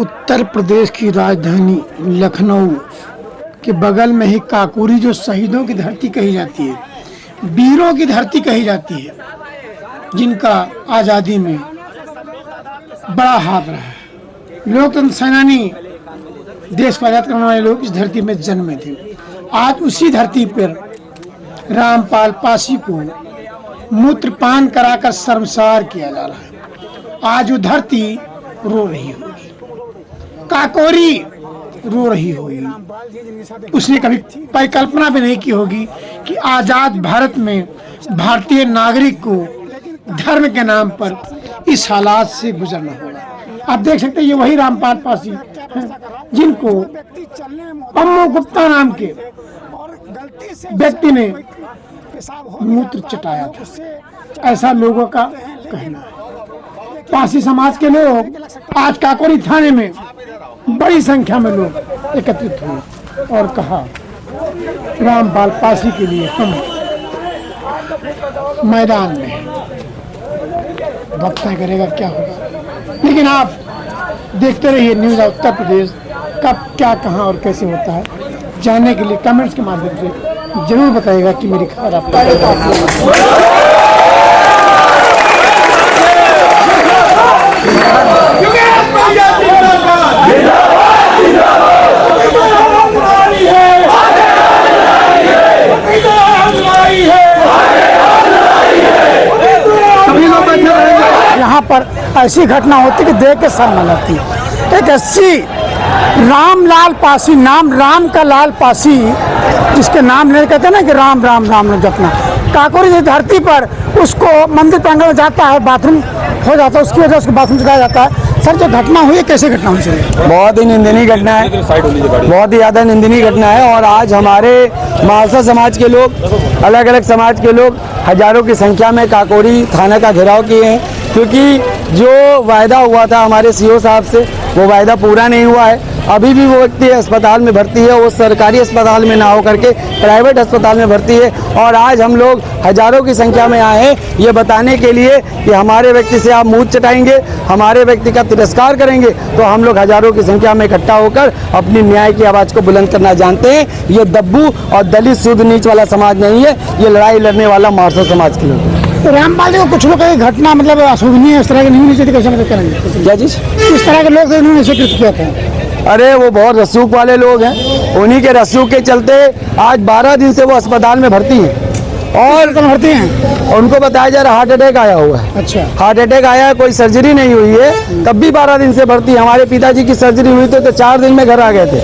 उत्तर प्रदेश की राजधानी लखनऊ के बगल में ही काकोरी, जो शहीदों की धरती कही जाती है, वीरों की धरती कही जाती है, जिनका आज़ादी में बड़ा हाथ रहा है। लोकतंत्र सेनानी, देश को आज़ाद करने वाले लोग इस धरती में जन्मे थे। आज उसी धरती पर रामपाल पासी को मूत्रपान कराकर शर्मसार किया जा रहा है। आज वो धरती रो रही होगी, काकोरी रो रही होगी। उसने कभी परिकल्पना भी नहीं की होगी कि आजाद भारत में भारतीय नागरिक को धर्म के नाम पर इस हालात से गुजरना होगा। आप देख सकते हैं, ये वही रामपाल पासी हैं जिनको अम्मू गुप्ता नाम के व्यक्ति ने मूत्र चटाया था, ऐसा लोगों का कहना है। पासी समाज के लोग आज काकोरी थाने में बड़ी संख्या में लोग एकत्रित हुए और कहा, रामपाल पासी के लिए हम मैदान में हैं। वक्त तय करेगा क्या होगा, लेकिन आप देखते रहिए न्यूज़ उत्तर प्रदेश, कब क्या कहाँ और कैसे होता है। जानने के लिए कमेंट्स के माध्यम से जरूर बताइएगा कि मेरी खबर आपको सभी लोग बैठे रहेंगे। यहाँ पर ऐसी घटना होती कि देख के शर्म लगती। एक 80 रामलाल पासी, नाम राम का लाल पासी, जिसके नाम नहीं कहते ना कि राम राम राम न जपना, काकोरी की धरती पर उसको मंदिर प्रांगण में जाता है, बाथरूम हो जाता है, उसकी वजह से उसको बाथरूम चलाया जाता है। सर, जो घटना हुई है कैसे घटना हुई सर? बहुत ही निंदनीय घटना है, बहुत ही ज़्यादा निंदनीय घटना है। और आज हमारे महालसा समाज के लोग, अलग अलग समाज के लोग हजारों की संख्या में काकोरी थाना का घेराव किए हैं, क्योंकि जो वायदा हुआ था हमारे सीओ साहब से, वो वायदा पूरा नहीं हुआ है। अभी भी वो व्यक्ति अस्पताल में भर्ती है, वो सरकारी अस्पताल में ना हो करके प्राइवेट अस्पताल में भर्ती है। और आज हम लोग हजारों की संख्या में आए हैं ये बताने के लिए कि हमारे व्यक्ति से आप मुँह चटाएंगे, हमारे व्यक्ति का तिरस्कार करेंगे, तो हम लोग हजारों की संख्या में इकट्ठा होकर अपनी न्याय की आवाज़ को बुलंद करना जानते हैं। ये दब्बू और दलित शुद्ध नीच वाला समाज नहीं है, ये लड़ाई लड़ने वाला महालसा समाज के लोग। तो रामपाल जी को कुछ लोग कहीं घटना मतलब अशोभनीय इस तरह की नहीं होनी चाहिए, कैसे मतलब करेंगे? क्या चीज़? इस तरह के लोग इन्होंने स्वीकृत किया था। अरे वो बहुत रसूख वाले लोग हैं, उन्हीं के रसूख के चलते आज 12 दिन से वो अस्पताल में भर्ती हैं और भर्ती हैं। उनको बताया जा रहा हार्ट अटैक आया हुआ है। अच्छा, हार्ट अटैक आया है, कोई सर्जरी नहीं हुई है, तब भी 12 दिन से भर्ती। हमारे पिताजी की सर्जरी हुई थी तो 4 दिन में घर आ गए थे,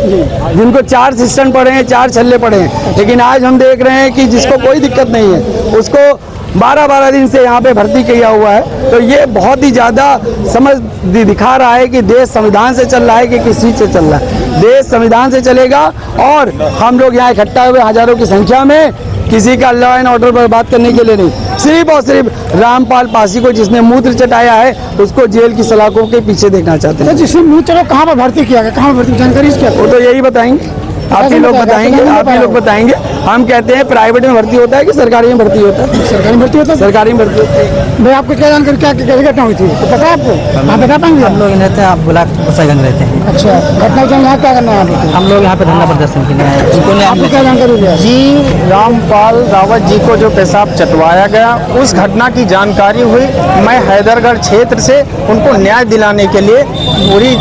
जिनको 4 सिस्टम पड़े हैं, 4 छल्ले पड़े हैं। लेकिन आज हम देख रहे हैं कि जिसको कोई दिक्कत नहीं है उसको 12 दिन से यहाँ पे भर्ती किया हुआ है। तो ये बहुत ही ज़्यादा समझ दिखा रहा है कि देश संविधान से चल रहा है कि किस चीज़ से चल रहा है। देश संविधान से चलेगा और हम लोग यहाँ इकट्ठा हुए हजारों की संख्या में किसी का लॉ एंड ऑर्डर पर बात करने के लिए नहीं, सिर्फ और सिर्फ रामपाल पासी को जिसने मूत्र चटाया है उसको जेल की सलाखों के पीछे देखना चाहते हैं। जिसने मूत्र कहाँ पर भर्ती किया गया, कहाँ पर भर्ती, जानकारी क्या? वो तो यही बताएंगे, आप ही लोग बताएंगे, आप ही लोग बताएंगे। हम कहते हैं प्राइवेट में भर्ती होता है कि सरकारी में भर्ती होता है? सरकारी में भर्ती होता है। सरकारी में भर्ती होता है। भाई आपको क्या जानकारी, क्या कैसी घटना हुई थी तो पता है आपको? आप बता पाएंगे? हम लोग रहते हैं, आप बुला गोसाईगंज रहते हैं। अच्छा, घटना यहाँ क्या करना है? हम लोग यहाँ पे धरना प्रदर्शन के लिए आए हैं। आपको क्या जानकारी हुई? जी, रामपाल रावत जी को जो पेशाब चटवाया गया, उस घटना की जानकारी हुई। मैं हैदरगढ़ क्षेत्र से उनको न्याय दिलाने के लिए पूरी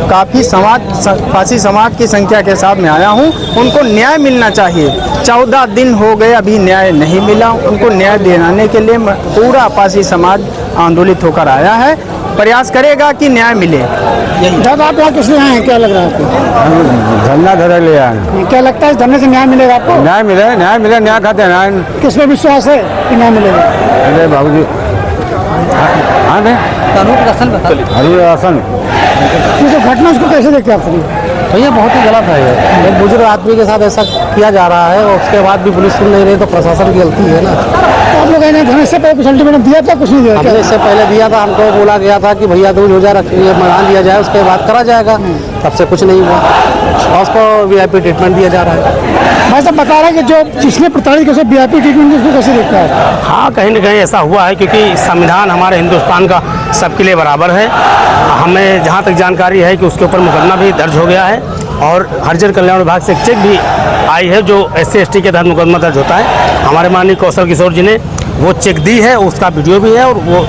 काफ़ी पासी समाज की संख्या के साथ में आया हूँ। उनको न्याय मिलना चाहिए। 14 दिन हो गए, अभी न्याय नहीं मिला। उनको न्याय दिलाने के लिए पूरा पासी समाज आंदोलित होकर आया है, प्रयास करेगा कि न्याय मिले। दादा, आप यहाँ किस लिए आए हैं, क्या लग रहा है आपको? धरना धरने ले आए। क्या लगता है इस धरने से न्याय मिलेगा आपको? न्याय मिले, न्याय मिले, न्याय खाते हैं न्याय। किस में विश्वास है कि न्याय मिलेगा? अरे बाबू जी, हाँ ये जो घटना उसको कैसे देखते हैं आप? तो ये बहुत ही गलत है। ये एक बुजुर्ग आदमी के साथ ऐसा किया जा रहा है और उसके बाद भी पुलिस सुन नहीं रही, तो प्रशासन की गलती है ना। आप लोग धरने से पहले कुछ अल्टीमेटम दिया था, कुछ नहीं दिया? हमने इससे पहले दिया था, हमको बोला गया था कि भैया दूर हो जाए, ये मना लिया जाए, उसके बाद करा जाएगा। तब से कुछ नहीं हुआ और उसको VIP ट्रीटमेंट दिया जा रहा है। भाई साहब बता रहे हैं कि जो जिसने प्रताड़ित कैसे VIP ट्रीटमेंट उसको कैसे देखता है? हाँ, कहीं न कहीं ऐसा हुआ है क्योंकि संविधान हमारे हिंदुस्तान का सबके लिए बराबर है। हमें जहाँ तक जानकारी है कि उसके ऊपर मुकदमा भी दर्ज हो गया है और हरिजन कल्याण विभाग से एक चेक भी आई है जो SC/ST के तहत मुकदमा दर्ज होता है। हमारे माननीय कौशल किशोर जी ने वो चेक दी है, उसका वीडियो भी है और वो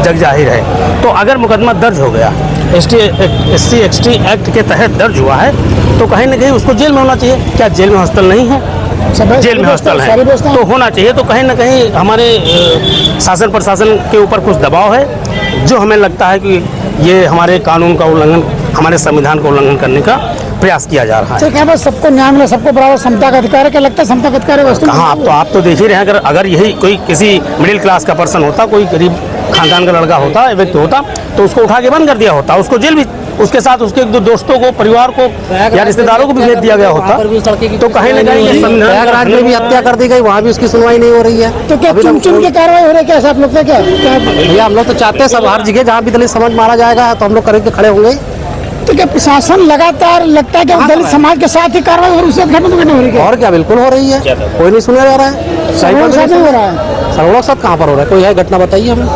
जग जाहिर है। तो अगर मुकदमा दर्ज हो गया SC/ST एक्ट के तहत दर्ज हुआ है तो कहीं न कहीं उसको जेल में होना चाहिए। क्या जेल में हॉस्टल नहीं है? जेल में हॉस्टल है तो होना चाहिए। तो कहीं ना कहीं हमारे शासन प्रशासन के ऊपर कुछ दबाव है जो हमें लगता है कि ये हमारे कानून का उल्लंघन, हमारे संविधान का उल्लंघन करने का प्रयास किया जा रहा है। क्या बस सबको न्याय मिला, सबको बराबर समता का अधिकार है? क्या लगता है समता का अधिकार है वस्तु? कहाँ, आप तो देख ही रहे हैं। अगर यही कोई किसी मिडिल क्लास का पर्सन होता, कोई गरीब खानदान का लड़का होता, व्यक्ति होता, तो उसको उठा के बंद कर दिया होता, उसको जेल भी, उसके साथ उसके दो दोस्तों को, परिवार को या रिश्तेदारों को भी भेज दिया गया होता। तो कहीं ना कहीं ये प्रयागराज में भी हत्या कर दी गई, वहाँ भी उसकी सुनवाई नहीं हो रही है। तो क्या चुन चुन के कार्रवाई हो रही है? क्या ऐसा आप लोग का क्या भैया हम लोग तो चाहते हैं सब हर जगह जहाँ भी दलित समाज मारा जाएगा तो हम लोग करेंगे, खड़े होंगे। तो क्या प्रशासन लगातार लगता है कि दलित समाज के साथ ही कार्रवाई और उससे घटना तो हो रही है? और क्या, बिल्कुल हो रही है, कोई नहीं सुना जा रहा है। सरों के साथ नहीं हो रहा है? सरों के साथ कहाँ पर हो रहा है? कोई है घटना बताइए हमें,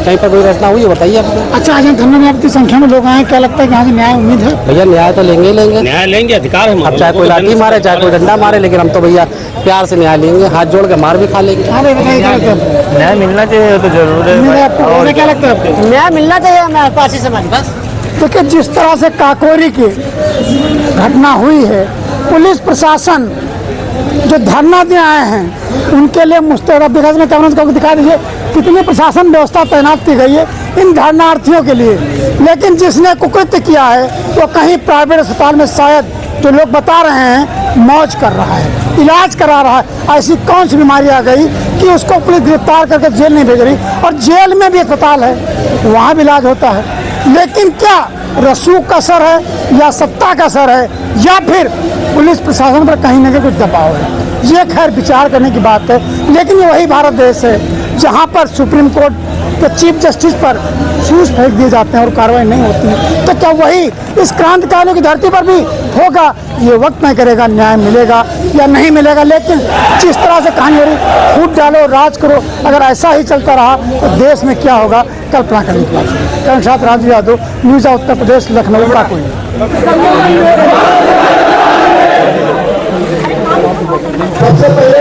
कहीं पर कोई घटना हुई है बताइए हमें। अच्छा, आज धन्यवाद की संख्या में लोग आए, क्या लगता है कि यहाँ से न्याय उम्मीद है? भैया न्याय तो लेंगे ही लेंगे, न्याय लेंगे, अधिकार है। अब चाहे कोई लाठी मारे चाहे कोई डंडा मारे, लेकिन हम तो भैया प्यार से न्याय लेंगे, हाथ जोड़ के मार भी खा लेंगे। हाँ भाई बताइए, क्या लगता है? न्याय मिलना चाहिए तो जरूर है। आपको क्या लगता है? न्याय मिलना चाहिए हमें आदिवासी समाज बस। देखिए जिस तरह से काकोरी की घटना हुई है, पुलिस प्रशासन जो धरना दे आए हैं उनके लिए मुस्तैद विकास में कैमरा को दिखा दीजिए कितनी प्रशासन व्यवस्था तैनात की गई है इन धरनार्थियों के लिए। लेकिन जिसने कुकृत्य किया है वो कहीं प्राइवेट अस्पताल में शायद जो लोग बता रहे हैं मौज कर रहा है, इलाज करा रहा है। ऐसी कौन सी बीमारी आ गई कि उसको पुलिस गिरफ्तार करके जेल नहीं भेज रही? और जेल में भी अस्पताल है, वहाँ भी इलाज होता है। लेकिन क्या रसूख का असर है या सत्ता का असर है या फिर पुलिस प्रशासन पर कहीं ना कहीं कुछ दबाव है? ये खैर विचार करने की बात है। लेकिन ये वही भारत देश है जहाँ पर सुप्रीम कोर्ट के चीफ जस्टिस पर शूज फेंक दिए जाते हैं और कार्रवाई नहीं होती है। तो क्या वही इस क्रांतिकारियों की धरती पर भी होगा? ये वक्त तय करेगा न्याय मिलेगा या नहीं मिलेगा। लेकिन जिस तरह से कहानी हो रही, फूट डालो राज करो, अगर ऐसा ही चलता रहा तो देश में क्या होगा कल्पना करने की बात है। करण साथ राजू यादव, न्यूज़ उत्तर प्रदेश, लखनऊ। कोई सबसे पहले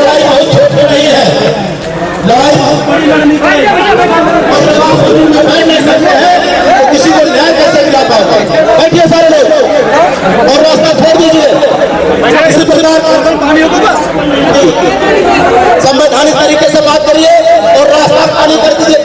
लड़ाई बहुत छोटी नहीं है, लड़ाई किसी को न्याय कैसे मिला पाएगा? बैठिए सारे लोग और रास्ता छोड़ दीजिए। इसी प्रकार संवैधानिक तरीके से बात करिए और रास्ता खाली कर दीजिए।